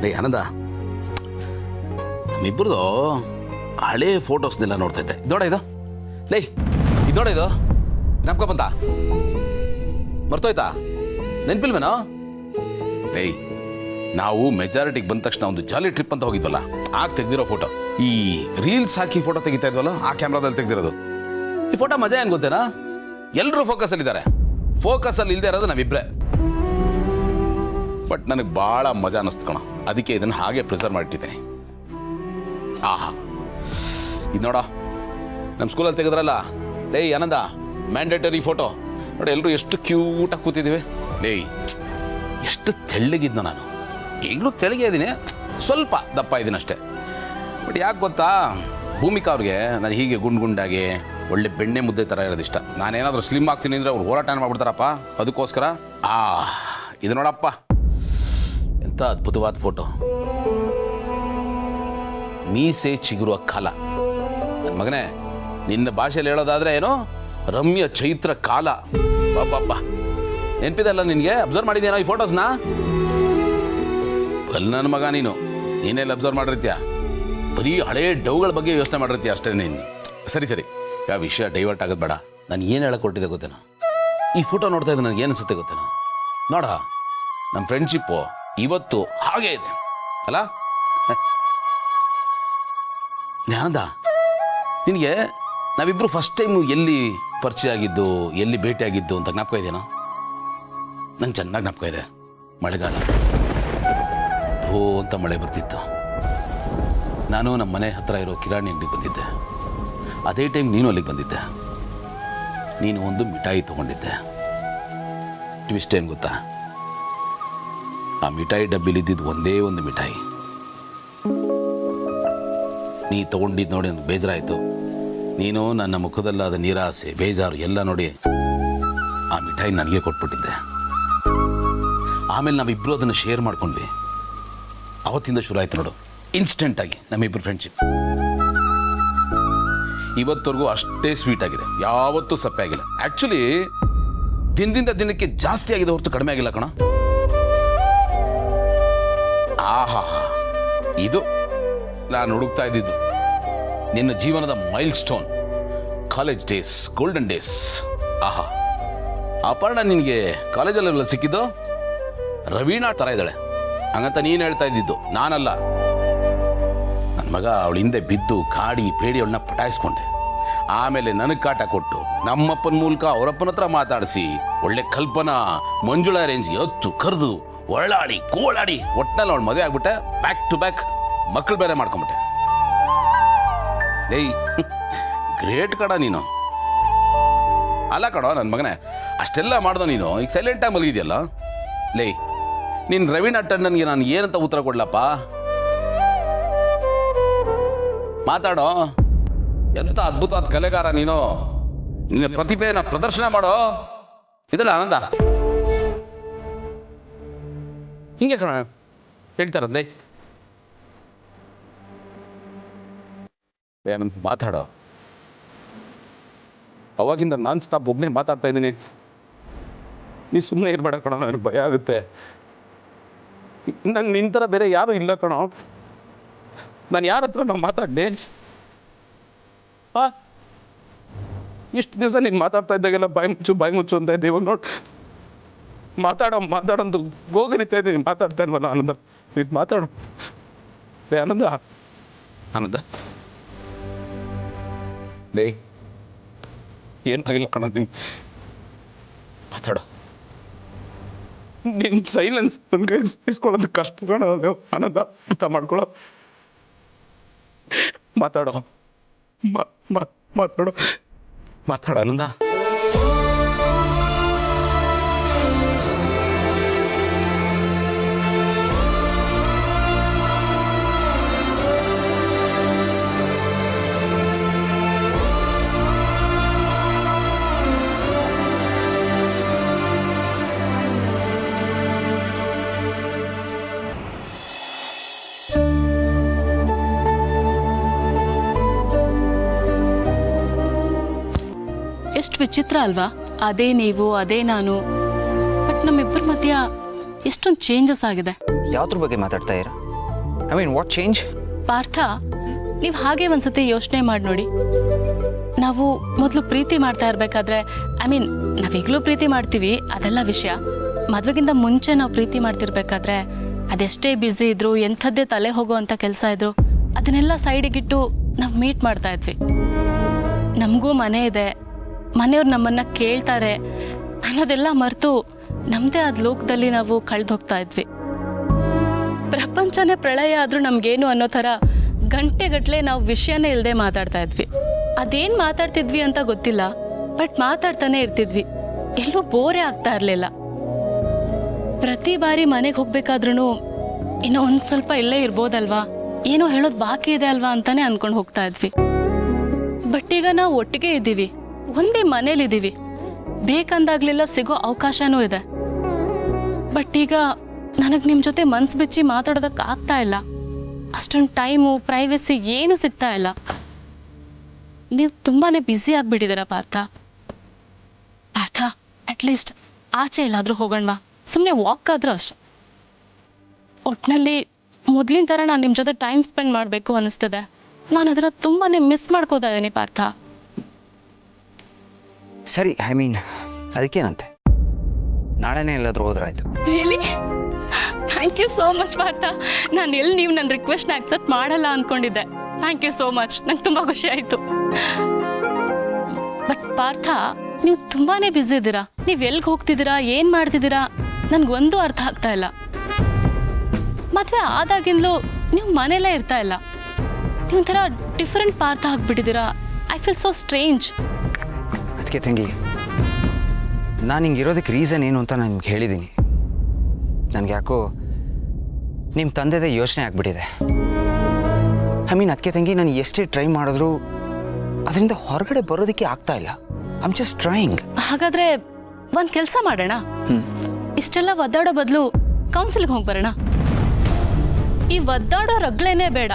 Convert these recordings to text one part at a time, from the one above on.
ಲೇ ಆನಂದ, ನಮ್ಮಿಬ್ಬರದು ಹಳೇ ಫೋಟೋಸ್ನೆಲ್ಲ ನೋಡ್ತಾ ಇದ್ದೆ. ನೋಡ ಇದು, ಲೇ ಇದು ನೋಡ, ಇದು ನಮ್ಕ ಬಂತ ಮರ್ತೋಯ್ತಾ? ನೆನಪಿಲ್ವೇನೋ? ಲೇ, ನಾವು ಮೆಜಾರಿಟಿಗೆ ಬಂದ ತಕ್ಷಣ ಒಂದು ಜಾಲಿ ಟ್ರಿಪ್ ಅಂತ ಹೋಗಿದ್ವಲ್ಲ, ಆಗ ತೆಗ್ದಿರೋ ಫೋಟೋ. ಈ ರೀಲ್ಸ್ ಹಾಕಿ ಫೋಟೋ ತೆಗಿತಾ ಇದ್ವಲ್ಲ, ಆ ಕ್ಯಾಮ್ರಾದಲ್ಲಿ ತೆಗ್ದಿರೋದು. ಈ ಫೋಟೋ ಮಜಾ ಏನು ಗೊತ್ತೇನಾ? ಎಲ್ಲರೂ ಫೋಕಸಲ್ಲಿದ್ದಾರೆ, ಫೋಕಸಲ್ಲಿ ಇಲ್ಲದೆ ಇರೋದು ನಾವಿಬ್ಬರೇ. ಬಟ್ ನನಗೆ ಭಾಳ ಮಜಾ ಅನ್ನಿಸ್ತು ಕಣ, ಅದಕ್ಕೆ ಇದನ್ನು ಹಾಗೆ ಪ್ರಿಸರ್ವ್ ಮಾಡಿಟ್ಟಿದ್ದೀನಿ. ಆಹಾ, ಇದು ನೋಡ, ನಮ್ಮ ಸ್ಕೂಲಲ್ಲಿ ತೆಗೆದ್ರಲ್ಲ, ಲೇ ಆನಂದ, ಮ್ಯಾಂಡೇಟರಿ ಫೋಟೋ ನೋಡಿ. ಎಲ್ಲರೂ ಎಷ್ಟು ಕ್ಯೂಟಾಗಿ ಕೂತಿದ್ದೀವಿ. ಲೇ, ಎಷ್ಟು ತೆಳ್ಳಗಿದ್ನೋ ನಾನು. ಈಗಲೂ ತೆಳ್ಳಗೆ ಇದ್ದೀನಿ, ಸ್ವಲ್ಪ ದಪ್ಪ ಇದ್ದೀನಿ ಅಷ್ಟೇ. ಬಟ್ ಯಾಕೆ ಗೊತ್ತಾ, ಭೂಮಿಕಾ ಅವ್ರಿಗೆ ನಾನು ಹೀಗೆ ಗುಂಡಾಗಿ ಒಳ್ಳೆ ಬೆಣ್ಣೆ ಮುದ್ದೆ ಥರ ಇರೋದು ಇಷ್ಟ. ನಾನೇನಾದರೂ ಸ್ಲಿಮ್ ಆಗ್ತೀನಿ ಅಂದರೆ ಅವ್ರು ಹೋರಾಟ ಮಾಡಿಬಿಡ್ತಾರಪ್ಪ. ಅದಕ್ಕೋಸ್ಕರ ಇದು ನೋಡಪ್ಪ, ಎಂಥ ಅದ್ಭುತವಾದ ಫೋಟೋ. ಮೀಸೆ ಚಿಗುರುವ ಕಾಲ. ನನ್ನ ಮಗನೇ, ನಿನ್ನ ಭಾಷೆಯಲ್ಲಿ ಹೇಳೋದಾದ್ರೆ ಏನು, ರಮ್ಯ ಚೈತ್ರ ಕಾಲ. ಬಾಬಾ, ನೆನಪಿದಲ್ಲ ನಿನಗೆ? ಅಬ್ಸರ್ವ್ ಮಾಡಿದ್ಯೇನೋ ಈ ಫೋಟೋಸ್ನ? ಅಲ್ಲಿ ನನ್ನ ಮಗ ನೀನೆಲ್ಲ ಅಬ್ಸರ್ವ್ ಮಾಡಿರ್ತೀಯ? ಬರೀ ಹಳೇ ಡೌಗಳ ಬಗ್ಗೆ ಯೋಚನೆ ಮಾಡಿರ್ತೀಯ ಅಷ್ಟೇ ನೀನು. ಸರಿ, ಯಾವ ವಿಷಯ ಡೈವರ್ಟ್ ಆಗೋದು ಬೇಡ. ನಾನು ಏನು ಹೇಳಕ್ಕೆ ಕೊಟ್ಟಿದ್ದೆ ಗೊತ್ತೇನೋ? ಈ ಫೋಟೋ ನೋಡ್ತಾ ಇದ್ದೆ ನನಗೆ ಏನು ಅನಿಸುತ್ತೆ ಗೊತ್ತೇನೋ? ನೋಡ, ನಮ್ಮ ಫ್ರೆಂಡ್ಶಿಪ್ಪು ಇವತ್ತು ಹಾಗೇ ಇದೆ ಅಲ್ಲ? ಜ್ಞಾನದ, ನಿನಗೆ ನಾವಿಬ್ಬರು ಫಸ್ಟ್ ಟೈಮು ಎಲ್ಲಿ ಪರಿಚಯ ಆಗಿದ್ದು, ಎಲ್ಲಿ ಭೇಟಿ ಆಗಿದ್ದು ಅಂತ ಜ್ಞಾಪಕ ಇದೆಯೇನೋ? ನಂಗೆ ಚೆನ್ನಾಗಿ ಜ್ಞಾಪಕ ಇದೆ. ಮಳೆಗಾಲ, ಧೋ ಅಂತ ಮಳೆ ಬರ್ತಿತ್ತು. ನಾನು ನಮ್ಮ ಮನೆ ಹತ್ತಿರ ಇರೋ ಕಿರಾಣಿ ಅಂಗಡಿಗೆ ಬಂದಿದ್ದೆ. ಅದೇ ಟೈಮ್ ನೀನು ಅಲ್ಲಿಗೆ ಬಂದಿದ್ದೆ. ನೀನು ಒಂದು ಮಿಠಾಯಿ ತೊಗೊಂಡಿದ್ದೆ. ಟ್ವಿಸ್ಟ್ ಏನು ಗೊತ್ತಾ? ಆ ಮಿಠಾಯಿ ಡಬ್ಬಿಲಿದ್ದಿದ್ದು ಒಂದೇ ಒಂದು ಮಿಠಾಯಿ. ನೀ ತೊಗೊಂಡಿದ್ದು ನೋಡಿ ನನಗೆ ಬೇಜಾರಾಯಿತು. ನೀನು ನನ್ನ ಮುಖದಲ್ಲಾದ ನಿರಾಸೆ, ಬೇಜಾರು ಎಲ್ಲ ನೋಡಿ ಆ ಮಿಠಾಯಿ ನನಗೆ ಕೊಟ್ಬಿಟ್ಟಿದ್ದೆ. ಆಮೇಲೆ ನಾವಿಬ್ಬರು ಅದನ್ನು ಶೇರ್ ಮಾಡ್ಕೊಂಡ್ವಿ. ಅವತ್ತಿಂದ ಶುರು ಆಯಿತು ನೋಡು, ಇನ್ಸ್ಟೆಂಟಾಗಿ ನಮ್ಮಿಬ್ಬರು ಫ್ರೆಂಡ್ಶಿಪ್. ಇವತ್ತವರೆಗೂ ಅಷ್ಟೇ ಸ್ವೀಟ್ ಆಗಿದೆ, ಯಾವತ್ತೂ ಸಪ್ಪೆ ಆಗಿಲ್ಲ. ಆ್ಯಕ್ಚುಲಿ ದಿನದಿಂದ ದಿನಕ್ಕೆ ಜಾಸ್ತಿ ಆಗಿದೆ ಹೊರತು ಕಡಿಮೆ ಆಗಿಲ್ಲ ಕಣ. ಆಹಾ, ಇದು ನಾನು ಹುಡುಕ್ತಾ ಇದ್ದಿದ್ದು. ನಿನ್ನ ಜೀವನದ milestone, college days, golden days. ಆಹಾ, ಅಪರ್ಣ ನಿನಗೆ ಕಾಲೇಜಲ್ಲೆಲ್ಲ ಸಿಕ್ಕಿದ್ದು? ರವೀಣಾ ಥರ ಇದ್ದಾಳೆ ಹಂಗಂತ ನೀನು ಹೇಳ್ತಾ ಇದ್ದಿದ್ದು, ನಾನಲ್ಲ. ನನ್ನ ಮಗ ಅವಳ ಹಿಂದೆ ಬಿದ್ದು ಕಾಡಿ ಪೇಡಿ ಅವಳನ್ನ ಪಟಾಯಿಸ್ಕೊಂಡೆ. ಆಮೇಲೆ ನನಗೆ ಕಾಟ ಕೊಟ್ಟು ನಮ್ಮಪ್ಪನ ಮೂಲಕ ಅವರಪ್ಪನ ಹತ್ರ ಮಾತಾಡಿಸಿ ಒಳ್ಳೆ ಕಲ್ಪನಾ ಮಂಜುಳಾ ರೇಂಜ್ಗೆ ಹೊತ್ತು ಕರೆದು ಒಳ್ಳಾಡಿ ಕೋಳಾಡಿ ಒಟ್ಟಿನಲ್ಲಿ ಅವಳು ಮದುವೆ ಆಗ್ಬಿಟ್ಟೆ. ಬ್ಯಾಕ್ ಟು ಬ್ಯಾಕ್ ಮಕ್ಕಳು ಬೇರೆ ಮಾಡ್ಕೊಂಬಿಟ್ಟೆ. ಏಯ್, ಗ್ರೇಟ್ ಕಡ ನೀನು. ಅಲ್ಲ ಕಡೋ ನನ್ನ ಮಗನೇ, ಅಷ್ಟೆಲ್ಲ ಮಾಡ್ದೋ ನೀನು. ಈಗ ಸೈಲೆಂಟಾಗಿ ಮಲಗಿದೆಯಲ್ಲ. ಲೇ, ನೀನು ರವೀಣಾ ಟಂಡನ್ಗೆ ನಾನು ಏನಂತ ಉತ್ತರ ಕೊಡ್ಲಪ್ಪ? ಮಾತಾಡೋ. ಎಂಥ ಅದ್ಭುತವಾದ ಕಲೆಗಾರ ನೀನು. ನಿನ್ನ ಪ್ರತಿಭೆನ ಪ್ರದರ್ಶನ ಮಾಡೋ. ಇದಲ್ಲ ಆನಂದ, ಹಿಂಗೆ ಕಣ ಹೇಳ್ತಾರದ್ಲೇ. ಏನಂತ ಮಾತಾಡೋ. ಅವಾಗಿಂದ ನಾನ್ ಸ್ಟಾಪ್ ಒಬ್ಬನೇ ಮಾತಾಡ್ತಾ ಇದ್ದೀನಿ. ನೀ ಸುಮ್ಮನೆ ಇರ್ಬೇಡ ಕಣೋ, ನನಗೆ ಭಯ ಆಗುತ್ತೆ. ನಂಗೆ ನಿನ್ನ ಥರ ಬೇರೆ ಯಾರೂ ಇಲ್ಲ ಕಣೋ. ನಾನು ಯಾರ ಹತ್ರ ನಾವು ಮಾತಾಡ್ಲಿ? ಇಷ್ಟು ದಿವಸ ನೀನು ಮಾತಾಡ್ತಾ ಇದ್ದಾಗೆಲ್ಲ ಬಾಯಿ ಮುಚ್ಚು ಅಂತ ಇದ್ದೆ. ಇವಾಗ ನೋಡಿ ಮಾತಾಡೋದು ಗೋಗರಿತಾ ಇದ್ದೀನಿ. ಮಾತಾಡ್ತಾ ಇಲ್ವಲ್ಲ ಆನಂದ, ನೀನು ಮಾತಾಡು. ಆನಂದ ಡೇ, ಏನಾಗಿಲ್ಲ ಕಣ, ನೀನು ಮಾತಾಡೋ. ನಿನ್ನ ಸೈಲೆನ್ಸ್ ನನಗೆ ಇಸ್ಕೊಳ್ಳೋದು ಕಷ್ಟ ಕಣ ಆನಂದ, ಅರ್ಥ ಮಾಡ್ಕೊಳ್ಳೋ. ಮಾತಾಡೋ ಆನಂದ. ಎಷ್ಟು ವಿಚಿತ್ರ ಅಲ್ವಾ? ಅದೇ ನೀವು, ಅದೇ ನಾನು. ಬಟ್ ನಮ್ಮಿಬ್ಬರ ಮಧ್ಯ ಎಷ್ಟೊಂದು ಚೇಂಜಸ್ ಆಗಿದೆ. ಯಾವ್ದ್ರ ಬಗ್ಗೆ ಮಾತಾಡ್ತಾ ಇರ? I mean what change? Partha, ನೀವು ಹಾಗೆ ಒಂದ್ಸತಿ ಯೋಚನೆ ಮಾಡಿ ನೋಡಿ. ನಾವು ಮೊದಲು ಪ್ರೀತಿ ಮಾಡ್ತಾ ಇರಬೇಕಾದ್ರೆ, ಐ ಮೀನ್ ನಾವೀಗಲೂ ಪ್ರೀತಿ ಮಾಡ್ತೀವಿ, ಅದೆಲ್ಲ ವಿಷಯ. ಮದುವೆಗಿಂತ ಮುಂಚೆ ನಾವು ಪ್ರೀತಿ ಮಾಡ್ತಿರ್ಬೇಕಾದ್ರೆ ಅದೆಷ್ಟೇ ಬ್ಯುಸಿ ಇದ್ರು, ಎಂಥದ್ದೇ ತಲೆ ಹೋಗುವಂಥ ಕೆಲಸ ಇದ್ರು, ಅದನ್ನೆಲ್ಲ ಸೈಡಿಗಿಟ್ಟು ನಾವು ಮೀಟ್ ಮಾಡ್ತಾ ಇದ್ವಿ. ನಮಗೂ ಮನೆ ಇದೆ, ಮನೆಯವ್ರು ನಮ್ಮನ್ನು ಕೇಳ್ತಾರೆ ಅನ್ನೋದೆಲ್ಲ ಮರೆತು ನಮ್ಮದೇ ಆದ ಲೋಕದಲ್ಲಿ ನಾವು ಕಳೆದು ಹೋಗ್ತಾ ಇದ್ವಿ. ಪ್ರಪಂಚನೇ ಪ್ರಳಯ ಆದರೂ ನಮಗೇನು ಅನ್ನೋ ಥರ ಗಂಟೆಗಟ್ಟಲೆ ನಾವು ವಿಷಯನೇ ಇಲ್ಲದೆ ಮಾತಾಡ್ತಾ ಇದ್ವಿ. ಅದೇನು ಮಾತಾಡ್ತಿದ್ವಿ ಅಂತ ಗೊತ್ತಿಲ್ಲ, ಬಟ್ ಮಾತಾಡ್ತಾನೆ ಇರ್ತಿದ್ವಿ. ಎಲ್ಲೂ ಬೋರೇ ಆಗ್ತಾ ಇರಲಿಲ್ಲ. ಪ್ರತಿ ಬಾರಿ ಮನೆಗೆ ಹೋಗ್ಬೇಕಾದ್ರೂ ಇನ್ನೂ ಒಂದು ಸ್ವಲ್ಪ ಇಲ್ಲೇ ಇರ್ಬೋದಲ್ವಾ, ಏನೋ ಹೇಳೋದು ಬಾಕಿ ಇದೆ ಅಲ್ವಾ ಅಂತಾನೆ ಅಂದ್ಕೊಂಡು ಹೋಗ್ತಾ ಇದ್ವಿ. ಬಟ್ ಈಗ ನಾವು ಒಟ್ಟಿಗೆ ಇದ್ದೀವಿ, ಒಂದೇ ಮನೇಲಿದ್ದೀವಿ, ಬೇಕಂದಾಗ್ಲೆಲ್ಲ ಸಿಗೋ ಅವಕಾಶನೂ ಇದೆ. ಬಟ್ ಈಗ ನನಗೆ ನಿಮ್ಮ ಜೊತೆ ಮನ್ಸು ಬಿಚ್ಚಿ ಮಾತಾಡೋದಕ್ಕೆ ಆಗ್ತಾ ಇಲ್ಲ. ಅಷ್ಟೊಂದು ಟೈಮು, ಪ್ರೈವಸಿ ಏನೂ ಸಿಗ್ತಾ ಇಲ್ಲ. ನೀವು ತುಂಬಾ ಬ್ಯುಸಿ ಆಗಿಬಿಟ್ಟಿದ್ದೀರ ಪಾರ್ಥ. ಅಟ್ಲೀಸ್ಟ್ ಆಚೆ ಎಲ್ಲಾದರೂ ಹೋಗೋಣವಾ, ಸುಮ್ಮನೆ ವಾಕ್ ಆದರೂ ಅಷ್ಟೆ. ಒಟ್ಟಿನಲ್ಲಿ ಮೊದಲಿನ ಥರ ನಾನು ನಿಮ್ಮ ಜೊತೆ ಟೈಮ್ ಸ್ಪೆಂಡ್ ಮಾಡಬೇಕು ಅನ್ನಿಸ್ತದೆ. ನಾನು ಅದನ್ನು ತುಂಬಾ ಮಿಸ್ ಮಾಡ್ಕೋತಾ ಇದ್ದೀನಿ ಪಾರ್ಥ. ಸರಿ, ಐ ಮೀನ್ ಅದಕ್ಕೇನಂತೆ, ನಾಳೆನೇ ಎಲ್ಲಾದರೂ ಹೋದ್ರಾಯ್ತು. Really thank you so much Partha. ನಾನು ಎಲ್ಲಿ ನೀವು ನನ್ನ ರಿಕ್ವೆಸ್ಟ್ನ ಅಕ್ಸೆಪ್ಟ್ ಮಾಡಲ್ಲ ಅಂದ್ಕೊಂಡಿದ್ದೆ. ಥ್ಯಾಂಕ್ ಯು ಸೋ ಮಚ್, ನಂಗೆ ತುಂಬ ಖುಷಿ ಆಯಿತು. ಬಟ್ ಪಾರ್ಥ, ನೀವು ತುಂಬಾ ಬ್ಯುಸಿ ಇದ್ದೀರಾ. ನೀವು ಎಲ್ಲಿಗೆ ಹೋಗ್ತಿದ್ದೀರಾ, ಏನು ಮಾಡ್ತಿದ್ದೀರಾ, ನನಗೊಂದು ಅರ್ಥ ಆಗ್ತಾ ಇಲ್ಲ. ಮದುವೆ ಆದಾಗಿಂದಲೂ ನೀವು ಮನೇಲೇ ಇರ್ತಾ ಇಲ್ಲ. ನೀವು ಒಂಥರ ಡಿಫ್ರೆಂಟ್ ಪಾರ್ಥ ಆಗಿಬಿಟ್ಟಿದ್ದೀರಾ. I feel so strange. ಅದಕ್ಕೆ ತಂಗಿ, ನಾನು ಹಿಂಗೆ ಇರೋದಕ್ಕೆ ರೀಸನ್ ಏನು ಅಂತ ನಾನು ನಿಮ್ಗೆ ಹೇಳಿದ್ದೀನಿ. ನನಗೆ ಯಾಕೋ ನಿಮ್ಮ ತಂದೆದೇ ಯೋಚನೆ ಆಗಿಬಿಟ್ಟಿದೆ. ಐ ಮೀನ್ ಅದಕ್ಕೆ ತಂಗಿ, ನಾನು ಎಷ್ಟೇ ಟ್ರೈ ಮಾಡಿದ್ರೂ ಅದರಿಂದ ಹೊರಗಡೆ ಬರೋದಕ್ಕೆ ಆಗ್ತಾ ಇಲ್ಲ. I am just trying. ಹಾಗಾದರೆ ಒಂದು ಕೆಲಸ ಮಾಡೋಣ. ಇಷ್ಟೆಲ್ಲ ಒದ್ದಾಡೋ ಬದಲು ಕೌನ್ಸಿಲಿಗೆ ಹೋಗಿ ಬರೋಣ. ಈ ಒದ್ದಾಡೋ ರಗ್ಲೇನೇ ಬೇಡ.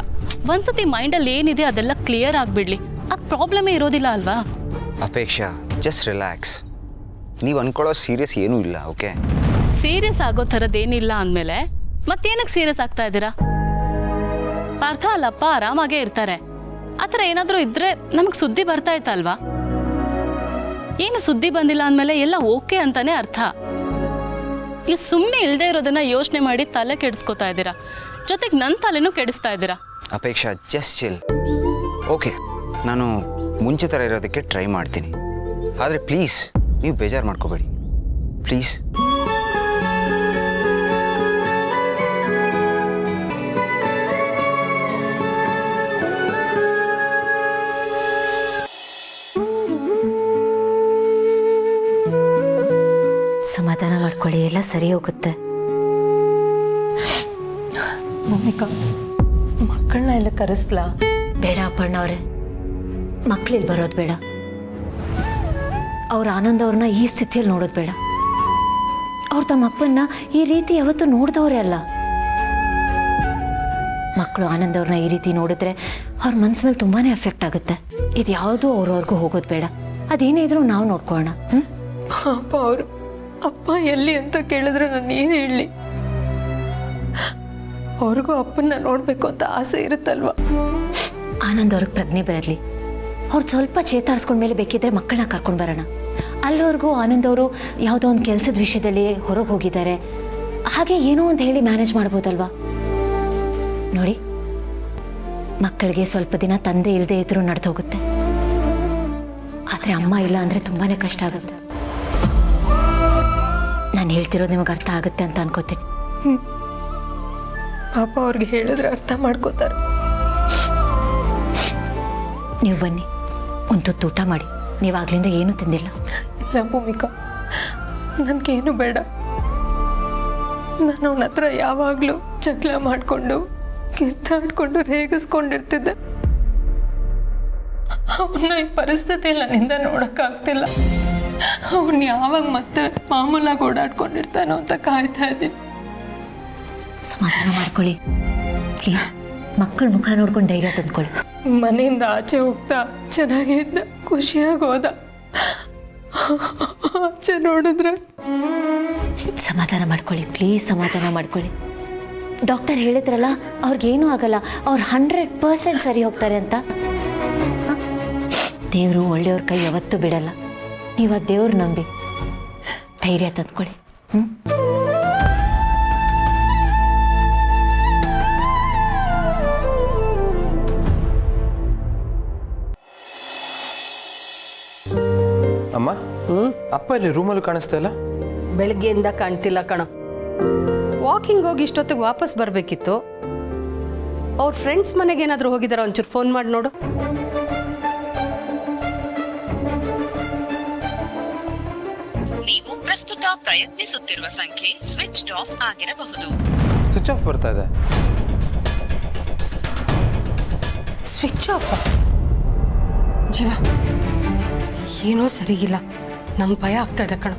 ಒಂದ್ಸತಿ ಮೈಂಡಲ್ಲಿ ಏನಿದೆ ಅದೆಲ್ಲ ಕ್ಲಿಯರ್ ಆಗಿಬಿಡ್ಲಿ, ಆ ಪ್ರಾಬ್ಲಮೇ ಇರೋದಿಲ್ಲ ಅಲ್ವಾ? Apeksha, just relax. ನೀವು ಅನ್ಕೊಳ್ಳೋ ಸೀರಿಯಸ್ ಏನೂ ಇಲ್ಲ, ಓಕೆ? ಸೀರಿಯಸ್ ಆಗೋ ಥರದ್ದೇನಿಲ್ಲ ಅಂದಮೇಲೆ ಮತ್ತೇನಕ್ಕೆ ಸೀರಿಯಸ್ ಆಗ್ತಾ ಇದ್ದೀರಾ? ಪಾರ್ಥ ಅಲ್ಲಪ್ಪ ಆರಾಮಾಗೇ ಇರ್ತಾರೆ. ಆ ಥರ ಏನಾದರೂ ಇದ್ರೆ ನಮಗೆ ಸುದ್ದಿ ಬರ್ತಾ ಇತ್ತಲ್ವಾ? ಏನು ಸುದ್ದಿ ಬಂದಿಲ್ಲ ಅಂದಮೇಲೆ ಎಲ್ಲ ಓಕೆ ಅಂತಾನೆ ಅರ್ಥ. ನೀವು ಸುಮ್ಮನೆ ಇಲ್ಲದೆ ಇರೋದನ್ನ ಯೋಚನೆ ಮಾಡಿ ತಲೆ ಕೆಡಿಸ್ಕೋತಾ ಇದ್ದೀರಾ, ಜೊತೆಗೆ ನನ್ನ ತಲೆನೂ ಕೆಡಿಸ್ತಾ ಇದ್ದೀರಾ. Apeksha, just chill. ಓಕೆ, ನಾನು ಮುಂಚೆ ಥರ ಇರೋದಕ್ಕೆ ಟ್ರೈ ಮಾಡ್ತೀನಿ. ಆದರೆ ಪ್ಲೀಸ್ ನೀವು ಬೇಜಾರು ಮಾಡ್ಕೋಬೇಡಿ, ಪ್ಲೀಸ್. ಸಮಾಧಾನ ಮಾಡ್ಕೊಳ್ಳಿ, ಎಲ್ಲ ಸರಿ ಹೋಗುತ್ತೆ. ಭೂಮಿಕಾ, ಮಕ್ಕಳನ್ನ ಎಲ್ಲ ಕರೆಸ್ಲಾ? ಬೇಡ ಅಪ್ಪಣ್ಣ ಅವರೇ, ಮಕ್ಳಿಲ್ಲಿ ಬರೋದು ಬೇಡ. ಅವ್ರ ಆನಂದ್ ಅವ್ರನ್ನ ಈ ಸ್ಥಿತಿಯಲ್ಲಿ ನೋಡೋದು ಬೇಡ. ಅವ್ರು ತಮ್ಮ ಅಪ್ಪನ್ನ ಈ ರೀತಿ ಯಾವತ್ತೂ ನೋಡಿದವರೇ ಅಲ್ಲ. ಮಕ್ಕಳು ಆನಂದ್ ಅವ್ರನ್ನ ಈ ರೀತಿ ನೋಡಿದ್ರೆ ಅವ್ರ ಮನ್ಸ ಮೇಲೆ ತುಂಬಾ ಎಫೆಕ್ಟ್ ಆಗುತ್ತೆ. ಇದು ಯಾವುದೂ ಅವ್ರವ್ರಿಗೂ ಹೋಗೋದು ಬೇಡ. ಅದೇನೇ ಇದ್ರೂ ನಾವು ನೋಡ್ಕೊಳ್ಳೋಣ. ಅಪ್ಪ ಅವರು ಅಪ್ಪ ಎಲ್ಲಿ ಅಂತ ಕೇಳಿದ್ರೆ ನಾನು ಏನು ಹೇಳಲಿ? ಅವ್ರಿಗೂ ಅಪ್ಪನ್ನ ನೋಡಬೇಕು ಅಂತ ಆಸೆ ಇರುತ್ತಲ್ವ? ಆನಂದ್ ಅವ್ರಿಗೆ ಪ್ರಜ್ಞೆ ಬರಲಿ. ಅವ್ರು ಸ್ವಲ್ಪ ಚೇತಾರಿಸ್ಕೊಂಡ್ಮೇಲೆ ಬೇಕಿದ್ರೆ ಮಕ್ಕಳನ್ನ ಕರ್ಕೊಂಡು ಬರೋಣ. ಅಲ್ಲಿವರೆಗೂ ಆನಂದ್ ಅವರು ಯಾವುದೋ ಒಂದು ಕೆಲಸದ ವಿಷಯದಲ್ಲಿ ಹೊರಗೆ ಹೋಗಿದ್ದಾರೆ, ಹಾಗೆ ಏನೋ ಅಂತ ಹೇಳಿ ಮ್ಯಾನೇಜ್ ಮಾಡ್ಬೋದಲ್ವಾ? ನೋಡಿ, ಮಕ್ಕಳಿಗೆ ಸ್ವಲ್ಪ ದಿನ ತಂದೆ ಇಲ್ಲದೆ ಇದ್ರೂ ನಡೆದು ಹೋಗುತ್ತೆ. ಆದರೆ ಅಮ್ಮ ಇಲ್ಲ ಅಂದರೆ ತುಂಬಾ ಕಷ್ಟ ಆಗುತ್ತೆ. ನಾನು ಹೇಳ್ತಿರೋದು ನಿಮಗೆ ಅರ್ಥ ಆಗುತ್ತೆ ಅಂತ ಅನ್ಕೋತೀನಿ. ಪಾಪ ಅವ್ರಿಗೆ ಹೇಳಿದ್ರೆ ಅರ್ಥ ಮಾಡ್ಕೋತಾರೆ. ನೀವು ಬನ್ನಿ, ಒಂದು ತುತ್ತು ಊಟ ಮಾಡಿ. ನೀವಾಗ್ಲಿಂದ ಏನೂ ತಿಂದಿಲ್ಲ. ಇಲ್ಲ ಭೂಮಿಕಾ, ನನಗೇನು ಬೇಡ. ನಾನು ಅವನ ಹತ್ರ ಯಾವಾಗಲೂ ಜಗಳ ಮಾಡಿಕೊಂಡು ಕಿತ್ತಾಡ್ಕೊಂಡು ರೇಗಿಸ್ಕೊಂಡಿರ್ತಿದ್ದೆ. ಅವನ್ನ ಈ ಪರಿಸ್ಥಿತಿಯಲ್ಲಿ ನನ್ನಿಂದ ನೋಡೋಕ್ಕಾಗ್ತಿಲ್ಲ. ಅವನು ಯಾವಾಗ ಮತ್ತೆ ಮಾಮೂಲಾಗಿ ಓಡಾಡ್ಕೊಂಡಿರ್ತಾನೋ ಅಂತ ಕಾಯ್ತಾ ಇದ್ದೀನಿ. ಸಮಾಧಾನ ಮಾಡ್ಕೊಳ್ಳಿ ಪ್ಲೀಸ್. ಮಕ್ಕಳ ಮುಖ ನೋಡ್ಕೊಂಡು ಧೈರ್ಯ ತಂದ್ಕೊಳ್ಳಿ. ಮನೆಯಿಂದ ಆಚೆ ಹೋಗ್ತಾ ಚೆನ್ನಾಗೇ ಇದ್ದ, ಖುಷಿಯಾಗಿ ಹೋದ. ಆಚೆ ನೋಡಿದ್ರೆ ಸಮಾಧಾನ ಮಾಡ್ಕೊಳ್ಳಿ ಪ್ಲೀಸ್, ಸಮಾಧಾನ ಮಾಡ್ಕೊಳ್ಳಿ. ಡಾಕ್ಟರ್ ಹೇಳಿದ್ರಲ್ಲ ಅವ್ರಿಗೇನೂ ಆಗಲ್ಲ, ಅವ್ರು 100% ಸರಿ ಹೋಗ್ತಾರೆ ಅಂತ. ದೇವರು ಒಳ್ಳೆಯವ್ರ ಕೈ ಯಾವತ್ತೂ ಬಿಡಲ್ಲ. ನೀವು ಆ ದೇವ್ರು ನಂಬಿ ಧೈರ್ಯ ತಂದ್ಕೊಳ್ಳಿ. ಅಮ್ಮ ಅಪ್ಪ ಇಲ್ಲಿ ರೂಮಲ್ಲಿ ಕಾಣಿಸ್ತಾ ಇಲ್ಲ. ಬೆಳಗ್ಗೆಯಿಂದ ಕಾಣ್ತಿಲ್ಲ ಕಣ. ವಾಕಿಂಗ್ ಹೋಗಿ ಇಷ್ಟೊತ್ತಿಗೆ ವಾಪಸ್ ಬರಬೇಕಿತ್ತು. ಅವ್ರ ಫ್ರೆಂಡ್ಸ್ ಮನೆಗೆ ಏನಾದರೂ ಹೋಗಿದಾರ? ಒಂಚೂರು ಫೋನ್ ಮಾಡಿ ನೋಡು. ನೀವು ಪ್ರಸ್ತುತ ಪ್ರಯತ್ನಿಸುತ್ತಿರುವ ಸಂಖ್ಯೆ ಸ್ವಿಚ್ ಆಫ್ ಆಗಿರಬಹುದು. ಸ್ವಿಚ್ ಆಫ್ ಬರ್ತಾ ಇದೆ. Switch off? ಜೀವ, ಏನೋ ಸರಿಗಿಲ್ಲ. ನಂಗೆ ಭಯ ಆಗ್ತಾ ಇದೆ ಕಣ.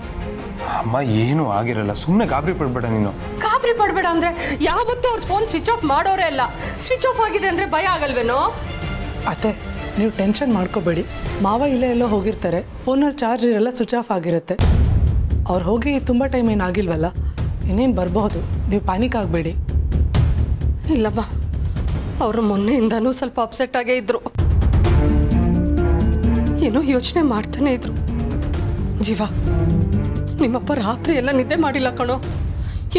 ಅಮ್ಮ ಏನೂ ಆಗಿರಲ್ಲ, ಸುಮ್ಮನೆ ಗಾಬರಿ ಪಡ್ಬೇಡ ನೀನು. ಗಾಬರಿ ಪಡಬೇಡ ಅಂದರೆ ಯಾವತ್ತೂ ಅವ್ರ ಫೋನ್ ಸ್ವಿಚ್ ಆಫ್ ಮಾಡೋರೇ ಅಲ್ಲ. ಸ್ವಿಚ್ ಆಫ್ ಆಗಿದೆ ಅಂದರೆ ಭಯ ಆಗಲ್ವೇನೋ? ಅತ್ತೆ, ನೀವು ಟೆನ್ಷನ್ ಮಾಡ್ಕೋಬೇಡಿ. ಮಾವ ಇಲ್ಲೇ ಎಲ್ಲೋ ಹೋಗಿರ್ತಾರೆ, ಫೋನಲ್ಲಿ ಚಾರ್ಜ್ ಇರಲ್ಲ, ಸ್ವಿಚ್ ಆಫ್ ಆಗಿರುತ್ತೆ. ಅವ್ರು ಹೋಗಿ ತುಂಬ ಟೈಮ್ ಏನಾಗಿಲ್ವಲ್ಲ, ಇನ್ನೇನು ಬರಬಹುದು. ನೀವು ಪ್ಯಾನಿಕ್ ಆಗಬೇಡಿ. ಇಲ್ಲಮ್ಮ, ಅವರು ಮೊನ್ನೆಯಿಂದನೂ ಸ್ವಲ್ಪ ಅಪ್ಸೆಟ್ ಆಗೇ ಇದ್ರು. ಏನೋ ಯೋಚನೆ ಮಾಡ್ತಾನೆ ಇದ್ರು. ಜೀವ, ನಿಮ್ಮಪ್ಪ ರಾತ್ರಿ ಎಲ್ಲ ನಿದ್ದೆ ಮಾಡಿಲ್ಲ ಕಣೋ.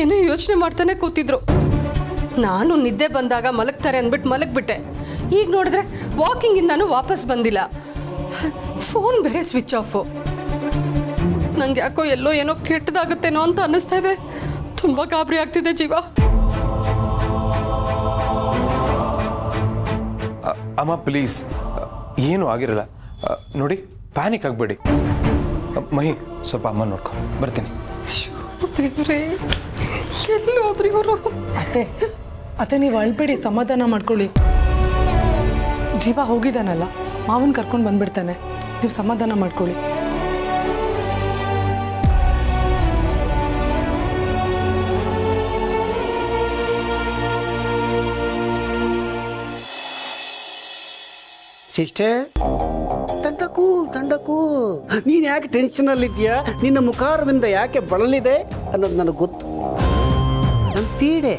ಏನೋ ಯೋಚನೆ ಮಾಡ್ತಾನೆ ಕೂತಿದ್ರು. ನಾನು ನಿದ್ದೆ ಬಂದಾಗ ಮಲಗ್ತಾರೆ ಅಂದ್ಬಿಟ್ಟು ಮಲಗ್ಬಿಟ್ಟೆ. ಈಗ ನೋಡಿದ್ರೆ ವಾಕಿಂಗಿಂದನೂ ವಾಪಸ್ ಬಂದಿಲ್ಲ. ಫೋನ್ ಬೇರೆ ಸ್ವಿಚ್ ಆಫು. ನಂಗೆ ಯಾಕೋ ಎಲ್ಲೋ ಏನೋ ಕೆಟ್ಟದಾಗುತ್ತೇನೋ ಅಂತ ಅನ್ನಿಸ್ತಾ ಇದೆ. ತುಂಬ ಗಾಬರಿ ಆಗ್ತಿದೆ ಜೀವ. ಅಮ್ಮ ಪ್ಲೀಸ್, ಏನೂ ಆಗಿರಲ್ಲ. ನೋಡಿ, ಪ್ಯಾನಿಕ್ ಆಗಬೇಡಿ. ಮಹಿ, ಸ್ವಲ್ಪ ಅಮ್ಮ ನೋಡ್ಕೊ, ಬರ್ತೀನಿ. ದೇವ್ರೇ, ಎಲ್ಲಿ ಹೋದ್ರಿ ಇವರು? ಅತ್ತೆ ನೀವು ಅಳ್ಬೇಡಿ, ಸಮಾಧಾನ ಮಾಡ್ಕೊಳ್ಳಿ. ಜೀವ ಹೋಗಿದ್ದಾನಲ್ಲ, ಮಾವನ್ ಕರ್ಕೊಂಡು ಬಂದ್ಬಿಡ್ತಾನೆ. ನೀವು ಸಮಾಧಾನ ಮಾಡ್ಕೊಳ್ಳಿ. ಸಿಸ್ಟರ್, ತಂಡಕೂ ನೀನು ಯಾಕೆ ಟೆನ್ಷನಲ್ಲಿದ್ದೀಯಾ? ನಿನ್ನ ಮುಖಾರವಿಂದ ಯಾಕೆ ಬಳಲಿದೆ ಅನ್ನೋದು ನನಗೆ ಗೊತ್ತು. ನಮ್ಮ ಪೀಡೆ,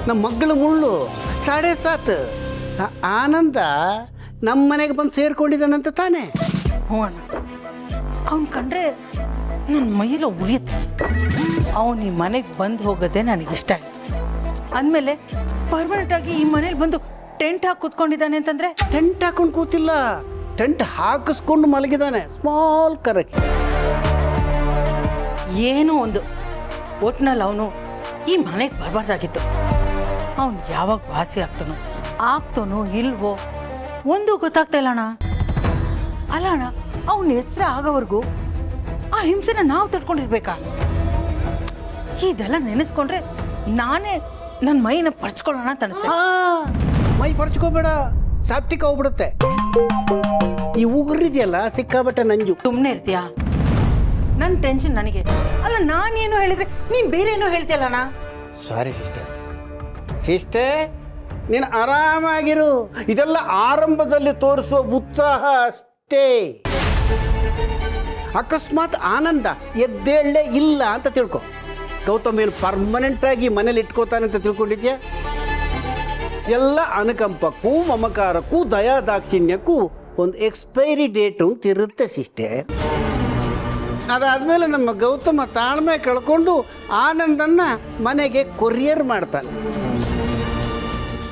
ನಮ್ಮ ಮಗಳ ಮುಳ್ಳು 7:30 ಆನಂದ ನಮ್ಮ ಮನೆಗೆ ಬಂದು ಸೇರ್ಕೊಂಡಿದ್ದಾನಂತ ತಾನೇ? ಹ್ಞೂ ಅಣ್ಣ, ಅವನು ಕಂಡ್ರೆ ನನ್ನ ಮೈಯೆಲ್ಲ ಉರಿಯುತ್ತೆ. ಅವನು ಈ ಮನೆಗೆ ಬಂದು ಹೋಗೋದೇ ನನಗಿಷ್ಟ ಅಂದಮೇಲೆ ಪರ್ಮನೆಂಟಾಗಿ ಈ ಮನೇಲಿ ಬಂದು ಟೆಂಟ್ ಹಾಕಿ ಕೂತ್ಕೊಂಡಿದ್ದಾನೆ ಅಂತಂದರೆ? ಟೆಂಟ್ ಹಾಕೊಂಡು ಕೂತಿಲ್ಲ, ಟೆಂಟ್ ಹಾಕಿಸ್ಕೊಂಡು ಮಲಗಿದ್ದಾನೆ. Small correct. ಏನೋ ಒಂದು ಒಟ್ಟಿನಲ್ಲಿ ಅವನು ಈ ಮನೆಗೆ ಬರಬಾರ್ದಾಗಿತ್ತು. ಅವನು ಯಾವಾಗ ವಾಸಿ ಆಗ್ತಾನೋ ಇಲ್ವೋ ಒಂದು ಗೊತ್ತಾಗ್ತಾ ಇಲ್ಲ ಅಣ್ಣ. ಅಲ್ಲ ಅಣ್ಣ, ಅವನ ಎಚ್ಚರ ಆಗೋವರೆಗೂ ಆ ಹಿಂಸೆನ ನಾವು ತಡ್ಕೊಂಡಿರ್ಬೇಕಾ? ಇದೆಲ್ಲ ನೆನೆಸ್ಕೊಂಡ್ರೆ ನಾನೇ ನನ್ನ ಮೈನ ಪರ್ಚ್ಕೊಳ್ಳೋಣ ಅಂತ ಅನಿಸ್ತು. ಮೈ ಪರ್ಚ್ಕೋಬೇಡ, ಸ್ಯಾಪ್ಟಿಕ್ ಹೋಗ್ಬಿಡುತ್ತೆ. ಈ ಉಗುರಿದೆಯಲ್ಲ ಸಿಕ್ಕಾಬಟ್ಟೆ ನಂಜು. ಸುಮ್ಮನೆ ಇರ್ತೀಯಾ? ನನ್ನ ಟೆನ್ಷನ್ ನನಗೆ. ಅಲ್ಲ, ನಾನೇನು ಹೇಳಿದ್ರೆ ನೀನು ಬೇರೆ ಏನೋ ಹೇಳ್ತೀಯಲ್ಲಣ್ಣ. ಸಾರಿ ಸಿಸ್ಟರ್, ನೀನು ಆರಾಮಾಗಿರು. ಇದೆಲ್ಲ ಆರಂಭದಲ್ಲಿ ತೋರಿಸುವ ಉತ್ಸಾಹ ಅಷ್ಟೇ. ಅಕಸ್ಮಾತ್ ಆನಂದ ಎದ್ದೇಳಲೇ ಇಲ್ಲ ಅಂತ ತಿಳ್ಕೊ, ಗೌತಮ್ ಏನು ಪರ್ಮನೆಂಟಾಗಿ ಮನೇಲಿ ಇಟ್ಕೋತಾನೆ ಅಂತ ತಿಳ್ಕೊಂಡಿದ್ಯಾ? ಎಲ್ಲ ಅನುಕಂಪಕ್ಕೂ ಮಮಕಾರಕ್ಕೂ ದಯಾದಾಕ್ಷಿಣ್ಯಕ್ಕೂ ಒಂದು ಎಕ್ಸ್ಪೈರಿ ಡೇಟ್ ಅಂತ ಇರುತ್ತೆ ಸಿಸ್ಟರ್. ಅದಾದಮೇಲೆ ನಮ್ಮ ಗೌತಮ ತಾಳ್ಮೆ ಕಳ್ಕೊಂಡು ಆನಂದನ್ನ ಮನೆಗೆ ಕೊರಿಯರ್ ಮಾಡ್ತಾನೆ,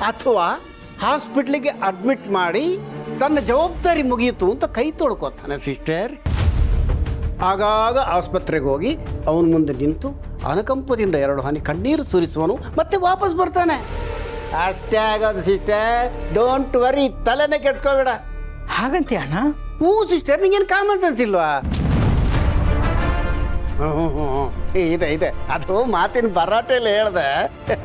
ಅಥವಾ ಹಾಸ್ಪಿಟ್ಲಿಗೆ ಅಡ್ಮಿಟ್ ಮಾಡಿ ತನ್ನ ಜವಾಬ್ದಾರಿ ಮುಗಿಯಿತು ಅಂತ ಕೈ ತೊಳ್ಕೊತಾನೆ ಸಿಸ್ಟರ್. ಆಗಾಗ ಆಸ್ಪತ್ರೆಗೆ ಹೋಗಿ ಅವನ ಮುಂದೆ ನಿಂತು ಅನುಕಂಪದಿಂದ 2 ಹನಿ ಕಣ್ಣೀರು ಸುರಿಸುವನು, ಮತ್ತೆ ವಾಪಸ್ ಬರ್ತಾನೆ. ಅಷ್ಟೇ ಆಗೋದು ಸಿಸ್ಟರ್. ಡೋಂಟ್ ವರಿ, ತಲೆನೇ ಕೆಡ್ಸ್ಕೋಬೇಡ. ಹಾಗಂತೆ ಅಣ್ಣ? ಹ್ಞೂ ಸಿಸ್ಟರ್, ನಿಂಗೇನು ಕಾಮನ್ ಸೆನ್ಸ್ ಇಲ್ವಾ? ಇದೆ ಅದು ಮಾತಿನ ಭರಾಟೆಯಲ್ಲಿ ಹೇಳ್ದೆ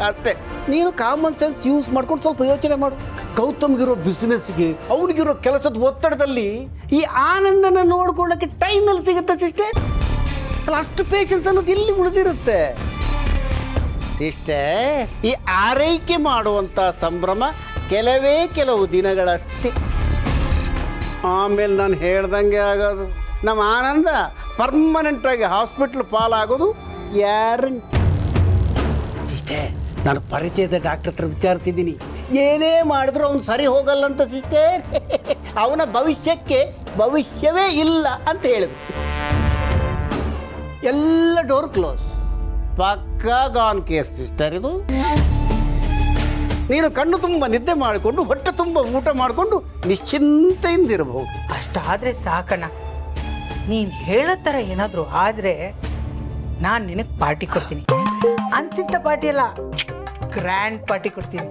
ಅಷ್ಟೇ. ನೀನು ಕಾಮನ್ ಸೆನ್ಸ್ ಯೂಸ್ ಮಾಡ್ಕೊಂಡು ಸ್ವಲ್ಪ ಯೋಚನೆ ಮಾಡು. ಗೌತಮ್ಗಿರೋ ಬಿಸ್ನೆಸ್ಗೆ, ಅವನಿಗಿರೋ ಕೆಲಸದ ಒತ್ತಡದಲ್ಲಿ ಈ ಆನಂದನ ನೋಡ್ಕೊಳ್ಳೋಕ್ಕೆ ಟೈಮಲ್ಲಿ ಸಿಗುತ್ತೆ ಸಿಸ್ಟರ್. ಅಲ್ಲ, ಅಷ್ಟು ಪೇಷನ್ಸ್ ಅನ್ನೋದು ಇಲ್ಲಿ ಉಳಿದಿರುತ್ತೆ ಇಷ್ಟೇ. ಈ ಆರೈಕೆ ಮಾಡುವಂಥ ಸಂಭ್ರಮ ಕೆಲವು ದಿನಗಳಷ್ಟೇ. ಆಮೇಲೆ ನಾನು ಹೇಳ್ದಂಗೆ ಆಗೋದು. ನಮ್ಮ ಆನಂದ ಪರ್ಮನೆಂಟಾಗಿ ಹಾಸ್ಪಿಟ್ಲ್ ಪಾಲಾಗೋದು ಗ್ಯಾರಂಟಿ. ಇಷ್ಟೇ. ನಾನು ಪರಿಚಯದ ಡಾಕ್ಟರ್ ಹತ್ರ ವಿಚಾರಿಸಿದ್ದೀನಿ, ಏನೇ ಮಾಡಿದ್ರು ಅವನು ಸರಿ ಹೋಗಲ್ಲಂತ ಸಿಸ್ಟರ್. ಅವನ ಭವಿಷ್ಯವೇ ಇಲ್ಲ ಅಂತ ಹೇಳಿದ್ರು. ಎಲ್ಲ ಡೋರ್ ಕ್ಲೋಸ್, ಪಕ್ಕಾ ಗಾನ್ ಕೇಸ್ ಸಿಸ್ಟರ್ ಇದು. ನೀನು ಕಣ್ಣು ತುಂಬ ನಿದ್ದೆ ಮಾಡಿಕೊಂಡು ಹೊಟ್ಟೆ ತುಂಬ ಊಟ ಮಾಡಿಕೊಂಡು ನಿಶ್ಚಿಂತೆಯಿಂದಿರಬಹುದು. ಅಷ್ಟಾದರೆ ಸಾಕಣ್ಣ. ನೀನು ಹೇಳೋ ಥರ ಏನಾದರೂ ಆದರೆ ನಾನು ನಿನಗೆ ಪಾರ್ಟಿ ಕೊಡ್ತೀನಿ. ಅಂತಿಂಥ ಪಾರ್ಟಿ ಅಲ್ಲ, ಗ್ರ್ಯಾಂಡ್ ಪಾರ್ಟಿ ಕೊಡ್ತೀನಿ.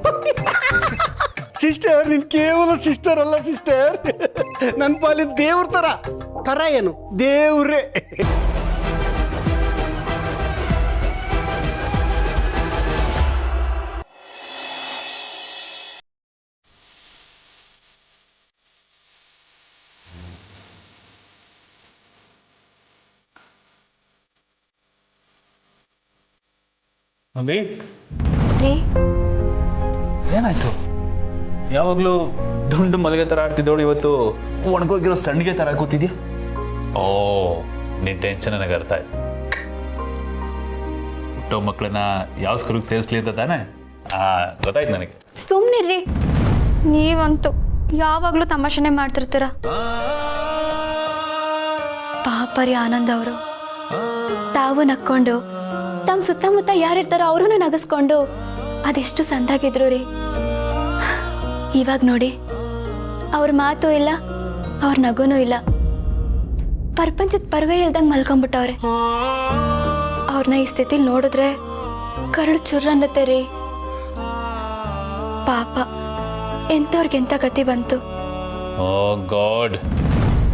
ಸಿಸ್ಟರ್, ನೀನು ಕೇವಲ ಸಿಸ್ಟರ್ ಅಲ್ಲ ಸಿಸ್ಟರ್, ನನ್ನ ಪಾಲಿನ ದೇವ್ರ ಥರ ಏನು ದೇವ್ರೇ. ಏನಾಯ್ತು? ಯಾವಾಗಲೂ ದುಂಡು ಮಲಗೆ ಥರ ಆಡ್ತಿದ್ದವಳು ಇವತ್ತು ಒಣಗೋಗಿರೋ ಸಣ್ಣಿಗೆ ಥರ ಕೂತಿದ್ಯಾ? ಓ, ನಿನ್ನ ಟೆನ್ಷನ್ ನನಗೆ ಅರ್ಥ ಆಯ್ತು. ಹುಟ್ಟೋ ಮಕ್ಕಳನ್ನ ಯಾವ ಸ್ಕೂಲಿಗೆ ಸೇರಿಸ್ಲಿ ಅಂತ ತಾನೆ? ಗೊತ್ತಾಯ್ತು ನನಗೆ. ಸುಮ್ಮನಿರ್ರಿ, ನೀವಂತೂ ಯಾವಾಗಲೂ ತಮಾಷೆನೆ ಮಾಡ್ತಿರ್ತೀರ. ಪಾಪರಿ ಆನಂದ್ ಅವರು ತಾವು ನಕ್ಕೊಂಡು ತಮ್ಮ ಸುತ್ತಮುತ್ತ ಯಾರಿರ್ತಾರೋ ಅವ್ರನ್ನ ನಗಿಸ್ಕೊಂಡು ಅದೆಷ್ಟು ಸಂದಾಗಿದ್ರು ರೀ. ಇವಾಗ ನೋಡಿ, ಅವ್ರ ಮಾತು ಇಲ್ಲ, ಅವ್ರ ನಗುನೂ ಇಲ್ಲ. ಪ್ರಪಂಚದ ಪರ್ವೇ ಇಲ್ದಂಗೆ ಮಲ್ಕೊಂಡ್ಬಿಟ್ಟವ್ರೆ. ಅವ್ರನ್ನ ಈ ಸ್ಥಿತಿಲಿ ನೋಡಿದ್ರೆ ಕರಳು ಚುರ್ರ ಅನ್ನತ್ತೆ ರೀ. ಪಾಪ, ಎಂಥವ್ರಿಗೆಂಥ ಗತಿ ಬಂತು. Oh God,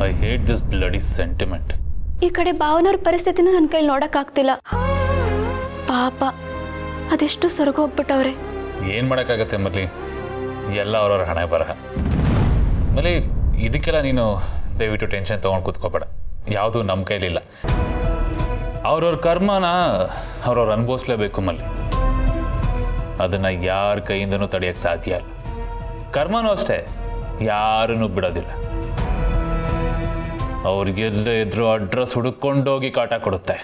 I hate this bloody sentiment. ಈ ಕಡೆ ಭಾವನವ್ರ ಪರಿಸ್ಥಿತಿನೂ ನನ್ನ ಕೈಲಿ ನೋಡೋಕ್ಕಾಗ್ತಿಲ್ಲ. ಪಾಪ, ಅದೆಷ್ಟು ಸೊರಗೋಗ್ಬಿಟ್ಟವ್ರೆ. ಏನು ಮಾಡೋಕ್ಕಾಗತ್ತೆ ಮಲ್ಲಿ, ಎಲ್ಲ ಅವ್ರವ್ರ ಹಣೆ ಬರಹ. ಮಲ್ಲಿ, ಇದಕ್ಕೆಲ್ಲ ನೀನು ದಯವಿಟ್ಟು ಟೆನ್ಷನ್ ತೊಗೊಂಡು ಕೂತ್ಕೋಬೇಡ. ಯಾವುದೂ ನಮ್ಮ ಕೈಲಿಲ್ಲ. ಅವ್ರವ್ರ ಕರ್ಮನ ಅವ್ರವ್ರು ಅನುಭವಿಸ್ಲೇಬೇಕು ಮಲ್ಲಿ. ಅದನ್ನು ಯಾರ ಕೈಯಿಂದನೂ ತಡೆಯೋಕ್ಕೆ ಸಾಧ್ಯ ಇಲ್ಲ. ಕರ್ಮನೂ ಅಷ್ಟೇ, ಯಾರನ್ನೂ ಬಿಡೋದಿಲ್ಲ. ಅವ್ರಿಗೆಲ್ಲೇ ಇದ್ರೂ ಅಡ್ರೆಸ್ ಹುಡುಕೊಂಡೋಗಿ ಕಾಟ ಕೊಡುತ್ತೆ.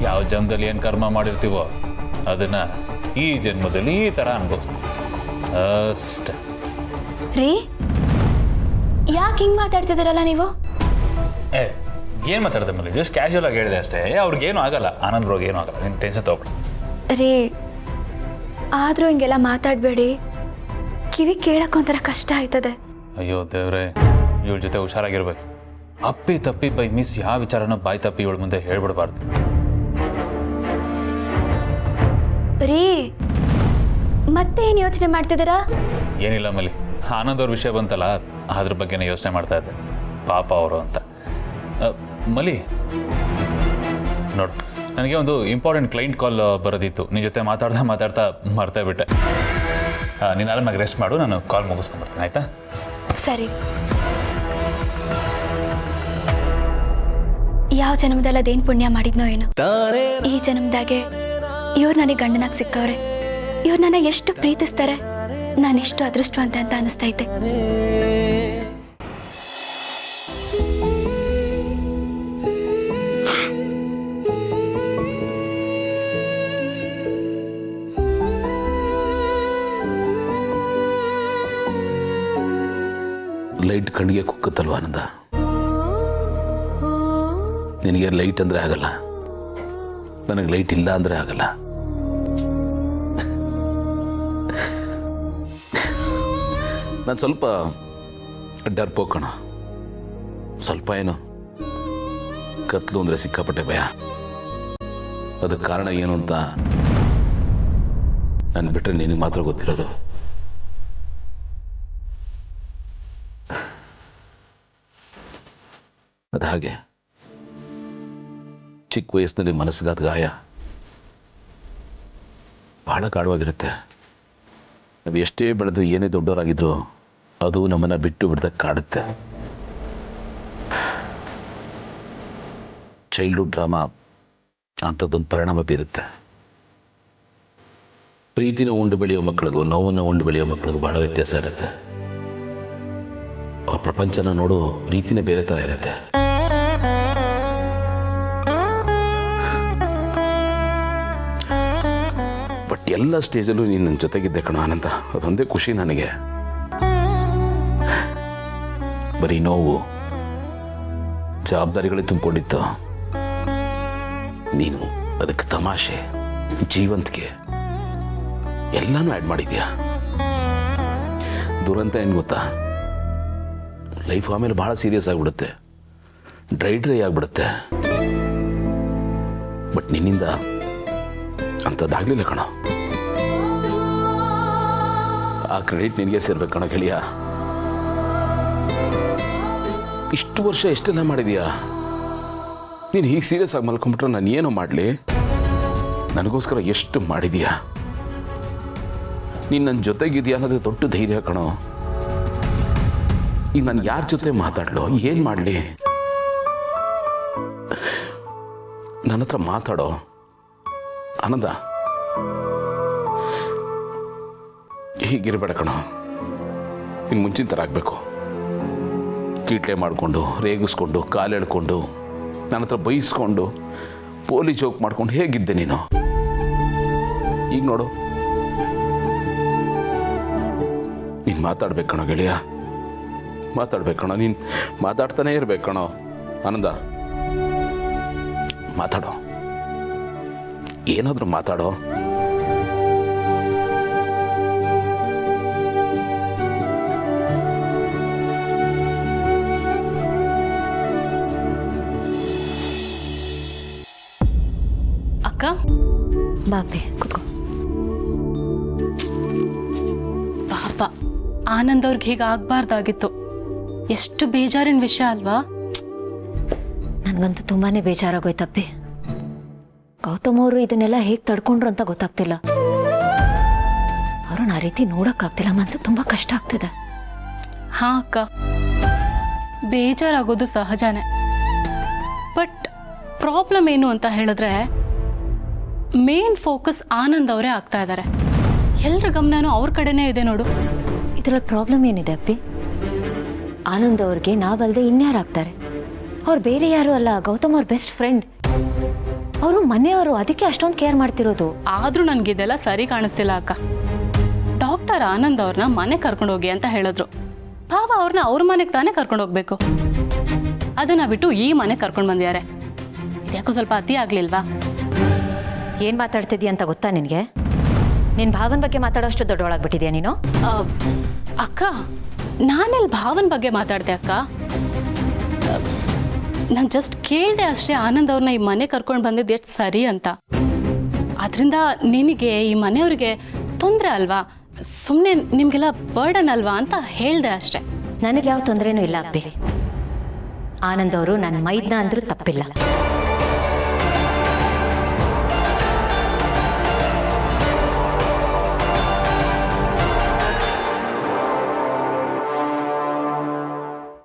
ಯಾವ ಜನ್ಮದಲ್ಲಿ ಏನು ಕರ್ಮ ಮಾಡಿರ್ತೀವೋ ಅದನ್ನು ಈ ಜನ್ಮದಲ್ಲಿ ಈ ಥರ ಅನುಭವಿಸ್ತೀವಿ ಅಷ್ಟೇ. ರೀ, ಯಾಕೆ ಹಿಂಗೆ ಮಾತಾಡ್ತಿದ್ದೀರಲ್ಲ ನೀವು? ಏನು ಮಾತಾಡ್ದೆ ಮಲ್ಲಿ? ಜಸ್ಟ್ ಕ್ಯಾಶುವಲ್ ಆಗಿ ಹೇಳಿದೆ ಅಷ್ಟೇ. ಅವ್ರಿಗೇನು ಆಗಲ್ಲ, ಆನಂದ್ ಏನೂ ಆಗಲ್ಲ, ನೀನು ಟೆನ್ಷನ್ ತೊಗೊಬೇಡ. ರೀ, ಆದರೂ ಹಿಂಗೆಲ್ಲ ಮಾತಾಡಬೇಡಿ. ಕಿವಿ ಕೇಳಕ್ಕೊಂಥರ ಕಷ್ಟ ಆಯ್ತದೆ. ಅಯ್ಯೋ ದೇವ್ರೆ, ಇವ್ರ ಜೊತೆ ಹುಷಾರಾಗಿರ್ಬೇಕು. ಅಪ್ಪಿ ತಪ್ಪಿ ಬೈ ಮಿಸ್ ಯಾವ ವಿಚಾರನ ಬಾಯಿ ತಪ್ಪಿ ಇವಳ ಮುಂದೆ ಹೇಳ್ಬಿಡ್ಬಾರ್ದು. ರೀ, ಮತ್ತೆ ಏನು ಯೋಚನೆ ಮಾಡ್ತಿದ್ದೀರಾ? ಏನಿಲ್ಲ ಮಲ್ಲಿ, ಆನಂದ್ ಅವ್ರ ವಿಷಯ ಬಂತಲ್ಲ, ಅದ್ರ ಬಗ್ಗೆನೇ ಯೋಚನೆ ಮಾಡ್ತಾ ಇದ್ದೆ. ಪಾಪ ಅವರು ಅಂತ. ಮಲಿ ನೋಡು, ನನಗೆ ಒಂದು ಇಂಪಾರ್ಟೆಂಟ್ ಕ್ಲೈಂಟ್ ಕಾಲ್ ಬರೋದಿತ್ತು. ನಿನ್ನ ಜೊತೆ ಮಾತಾಡ್ತಾ ಮರ್ತೇ ಬಿಟ್ಟೆ. ನೀನು ಆರಾಮಾಗಿ ರೆಸ್ಟ್ ಮಾಡು, ನಾನು ಕಾಲ್ ಮುಗಿಸ್ಕೊಂಡ್ಬರ್ತೀನಿ, ಆಯಿತಾ? ಸರಿ. ಯಾವ ಜನ್ಮದಲ್ಲಿ ಅದೇನು ಪುಣ್ಯ ಮಾಡಿದ್ನೋ ಏನೋ, ಈ ಜನ್ಮದಾಗೆ ಇವ್ರು ನನಗೆ ಗಂಡನಾಗಿ ಸಿಕ್ಕವ್ರೆ. ಇವ್ರು ನನ್ನ ಎಷ್ಟು ಪ್ರೀತಿಸ್ತಾರೆ, ನಾನು ಎಷ್ಟು ಅದೃಷ್ಟವಂತ ಅಂತ ಅನಿಸ್ತೈತೆ. ಲೈಟ್ ಕಣ್ಣಿಗೆ ಕುಕ್ಕುತ್ತಲ್ವ ಆನಂದ? ನಿನಗೆ ಲೈಟ್ ಅಂದರೆ ಆಗಲ್ಲ, ನನಗೆ ಲೈಟ್ ಇಲ್ಲ ಅಂದರೆ ಆಗಲ್ಲ. ನಾನು ಸ್ವಲ್ಪ ಡರ್ಪೋಕಣ, ಸ್ವಲ್ಪ ಏನು ಕತ್ಲು ಅಂದರೆ ಸಿಕ್ಕಾಪಟ್ಟೆ ಭಯ. ಅದಕ್ಕೆ ಕಾರಣ ಏನು ಅಂತ ನಾನು ಬಿಟ್ಟರೆ ನಿನಗೆ ಮಾತ್ರ ಗೊತ್ತಿರೋದು. ಅದು ಹಾಗೆ, ಚಿಕ್ಕ ವಯಸ್ಸಿನಲ್ಲಿ ಮನಸ್ಸಿಗಾದ ಗಾಯ ಬಹಳ ಕಾಡುವಾಗಿರುತ್ತೆ. ನಾವು ಎಷ್ಟೇ ಬೆಳೆದು ಏನೇ ದೊಡ್ಡವರಾಗಿದ್ರು ಅದು ನಮ್ಮನ್ನು ಬಿಟ್ಟು ಬಿಡ್ದಾಗ ಕಾಡುತ್ತೆ. ಚೈಲ್ಡ್ಹುಡ್ ಡ್ರಾಮಾ ಅಂಥದ್ದೊಂದು ಪರಿಣಾಮ ಬೀರುತ್ತೆ. ಪ್ರೀತಿನ ಉಂಡು ಬೆಳೆಯೋ ಮಕ್ಕಳಿಗೂ ನೋವನ್ನು ಉಂಡು ಬೆಳೆಯೋ ಮಕ್ಕಳಿಗೂ ಬಹಳ ವ್ಯತ್ಯಾಸ ಇರುತ್ತೆ. ಅವ್ರ ಪ್ರಪಂಚನ ನೋಡೋ ರೀತಿನೇ ಬೇರೆ ಥರ ಇರುತ್ತೆ. ಎಲ್ಲ ಸ್ಟೇಜಲ್ಲೂ ನೀನು ನನ್ನ ಜೊತೆಗಿದ್ದೆ ಕಣ ಆನಂದ, ಅದೊಂದೇ ಖುಷಿ ನನಗೆ. ಬರೀ ನೋವು ಜವಾಬ್ದಾರಿಗಳೇ ತುಂಬಿಕೊಂಡಿತ್ತು. ನೀನು ಅದಕ್ಕೆ ತಮಾಷೆ, ಜೀವಂತಿಕೆ ಎಲ್ಲನೂ ಆ್ಯಡ್ ಮಾಡಿದ್ಯಾ. ದುರಂತ ಏನು ಗೊತ್ತಾ, ಲೈಫ್ ಆಮೇಲೆ ಭಾಳ ಸೀರಿಯಸ್ ಆಗಿಬಿಡುತ್ತೆ, ಡ್ರೈ ಆಗಿಬಿಡುತ್ತೆ. ಬಟ್ ನಿನ್ನಿಂದ ಅಂಥದ್ದಾಗಲಿಲ್ಲ ಕಣ. ಆ ಕ್ರೆಡಿಟ್ ನಿನಗೆ ಸೇರ್ಬೇಕು ಕಣ ಗೆಳೆಯ. ಇಷ್ಟು ವರ್ಷ ಎಷ್ಟೆಲ್ಲ ಮಾಡಿದೀಯಾ. ನೀನು ಹೀಗೆ ಸೀರಿಯಸ್ ಆಗಿ ಮಲ್ಕೊಂಡ್ಬಿಟ್ರೆ ನಾನು ಏನೋ ಮಾಡಲಿ. ನನಗೋಸ್ಕರ ಎಷ್ಟು ಮಾಡಿದೀಯಾ. ನೀನು ನನ್ನ ಜೊತೆಗಿದೆಯಾ ಅನ್ನೋದೇ ದೊಡ್ಡ ಧೈರ್ಯ ಕಣೋ. ಈಗ ನಾನು ಯಾರ ಜೊತೆ ಮಾತಾಡಲು, ಏನು ಮಾಡಲಿ? ನನ್ನ ಹತ್ರ ಮಾತಾಡೋ ಆನಂದ. ಹೀಗಿರಬೇಡ ಕಣೋ. ಇನ್ನು ಮುಂಚಿನ ಥರ ಆಗಬೇಕು. ಕೀಟ್ಲೆ ಮಾಡಿಕೊಂಡು, ರೇಗಿಸ್ಕೊಂಡು, ಕಾಲೆಳ್ಕೊಂಡು, ನನ್ನ ಹತ್ರ ಬೈಸ್ಕೊಂಡು, ಪೋಲಿ ಜೋಕ್ ಮಾಡ್ಕೊಂಡು ಹೇಗಿದ್ದೆ ನೀನು. ಈಗ ನೋಡು, ನೀನು ಮಾತಾಡ್ಬೇಕು ಕಣೋ ಗೆಳೆಯ, ಮಾತಾಡ್ಬೇಕು ಕಣೋ. ನೀನು ಮಾತಾಡ್ತಾನೇ ಇರ್ಬೇಕು ಕಣೋ ಆನಂದ. ಮಾತಾಡೋ, ಏನಾದರೂ ಮಾತಾಡೋ. ಅಕ್ಕ ಬಾಪೆ ಕುತ್ಕೋ. ಪಾಪ ಆನಂದ್ ಅವ್ರಿಗೆ ಹೀಗೆ ಆಗ್ಬಾರ್ದಾಗಿತ್ತು. ಎಷ್ಟು ಬೇಜಾರಿನ ವಿಷಯ ಅಲ್ವಾ? ನನಗಂತೂ ತುಂಬಾ ಬೇಜಾರಾಗೋಯ್ತಪ್ಪಿ. ಗೌತಮ್ ಅವರು ಇದನ್ನೆಲ್ಲ ಹೇಗೆ ತಡ್ಕೊಂಡ್ರು ಅಂತ ಗೊತ್ತಾಗ್ತಿಲ್ಲ. ಅವ್ರನ್ನ ಆ ರೀತಿ ನೋಡೋಕ್ಕಾಗ್ತಿಲ್ಲ. ಮನ್ಸಿಗೆ ತುಂಬ ಕಷ್ಟ ಆಗ್ತಿದೆ. ಹಾಂ ಅಕ್ಕ, ಬೇಜಾರಾಗೋದು ಸಹಜನೇ. ಬಟ್ ಪ್ರಾಬ್ಲಮ್ ಏನು ಅಂತ ಹೇಳಿದ್ರೆ, ಮೇನ್ ಫೋಕಸ್ ಆನಂದ್ ಅವರೇ ಆಗ್ತಾ ಇದ್ದಾರೆ. ಎಲ್ಲರ ಗಮನನೂ ಅವ್ರ ಕಡೆನೇ ಇದೆ ನೋಡು. ಇದರಲ್ಲಿ ಪ್ರಾಬ್ಲಮ್ ಏನಿದೆ ಅಪ್ಪಿ? ಆನಂದ್ ಅವ್ರಿಗೆ ನಾವಲ್ಲದೆ ಇನ್ಯಾರಾಗ್ತಾರೆ? ಅವ್ರು ಬೇರೆ ಯಾರು ಅಲ್ಲ, ಗೌತಮ್ ಅವ್ರ ಬೆಸ್ಟ್ ಫ್ರೆಂಡ್. ಅವರು ಮನೆಯವರು, ಅದಕ್ಕೆ ಅಷ್ಟೊಂದು ಕೇರ್ ಮಾಡ್ತಿರೋದು. ಆದರೂ ನನಗಿದೆಲ್ಲ ಸರಿ ಕಾಣಿಸ್ತಿಲ್ಲ ಅಕ್ಕ. ಡಾಕ್ಟರ್ ಆನಂದ್ ಅವ್ರನ್ನ ಮನೆ ಕರ್ಕೊಂಡೋಗಿ ಅಂತ ಹೇಳಿದ್ರು. ಪಾಪ ಅವ್ರನ್ನ ಅವ್ರ ಮನೆಗೆ ತಾನೇ ಕರ್ಕೊಂಡು ಹೋಗ್ಬೇಕು. ಅದನ್ನ ಬಿಟ್ಟು ಈ ಮನೆ ಕರ್ಕೊಂಡು ಬಂದಿದ್ದಾರೆ. ಇದ್ಯಾಕೋ ಸ್ವಲ್ಪ ಅತಿ ಆಗ್ಲಿಲ್ವಾ? ಏನು ಮಾತಾಡ್ತಿದ್ಯಾ ಅಂತ ಗೊತ್ತಾ ನಿನಗೆ? ನಿನ್ನ ಭಾವನ ಬಗ್ಗೆ ಮಾತಾಡೋಷ್ಟು ದೊಡ್ಡವಳಾಗ್ಬಿಟ್ಟಿದ್ಯಾ ನೀನು. ಅಕ್ಕ, ನಾನೆಲ್ಲಿ ಭಾವನ ಬಗ್ಗೆ ಮಾತಾಡ್ದೆ ಅಕ್ಕ? ನಾನು ಜಸ್ಟ್ ಕೇಳಿದೆ ಅಷ್ಟೇ, ಆನಂದ್ ಅವ್ರನ್ನ ಈ ಮನೆ ಕರ್ಕೊಂಡು ಬಂದಿದ್ದು ಎಷ್ಟು ಸರಿ ಅಂತ. ಅದರಿಂದ ನಿನಗೆ, ಈ ಮನೆಯವ್ರಿಗೆ ತೊಂದರೆ ಅಲ್ವಾ, ಸುಮ್ಮನೆ ನಿಮಗೆಲ್ಲ ಬರ್ಡನ್ ಅಲ್ವಾ ಅಂತ ಹೇಳಿದೆ ಅಷ್ಟೆ. ನನಗೆ ಯಾವ ತೊಂದರೆನೂ ಇಲ್ಲ ಅಪ್ಪಿ. ಆನಂದ್ ಅವರು ನನ್ನ ಮೈದ್ನ ಅಂದ್ರೂ ತಪ್ಪಿಲ್ಲ.